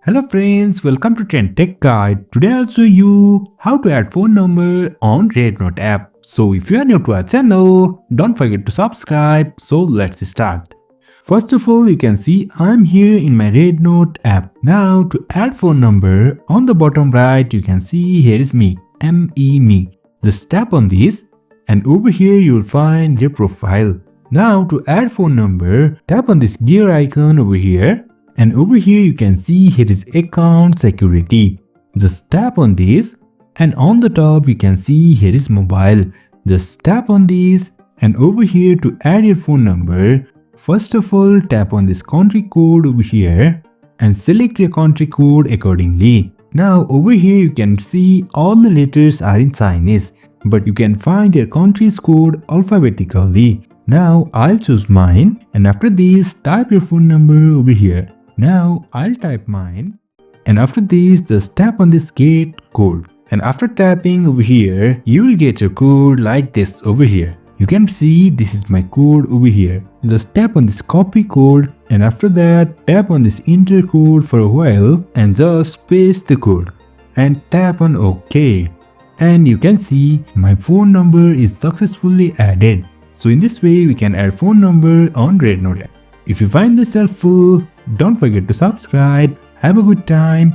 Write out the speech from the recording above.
Hello friends, welcome to Trend Tech Guide. Today I'll show you how to add phone number on REDnote app. So if you are new to our channel, don't forget to subscribe. So let's start. First of all, you can see I'm here in my REDnote app. Now to add phone number, on the bottom right you can see here is me, me. Just tap on this and over here you will find your profile. Now to add phone number, tap on this gear icon over here. And over here you can see here is account security. Just tap on this and on the top you can see here is mobile. Just tap on this and over here to add your phone number, first of all tap on this country code over here and select your country code accordingly. Now over here you can see all the letters are in Chinese, but you can find your country's code alphabetically. Now I'll choose mine and after this type your phone number over here. Now I'll type mine and after this just tap on this get code and after tapping over here you will get your code like this over here. You can see this is my code over here. Just tap on this copy code and after that tap on this enter code for a while and just paste the code and tap on OK. And you can see my phone number is successfully added. So in this way we can add phone number on REDnote app. If you find this helpful, don't forget to subscribe. Have a good time.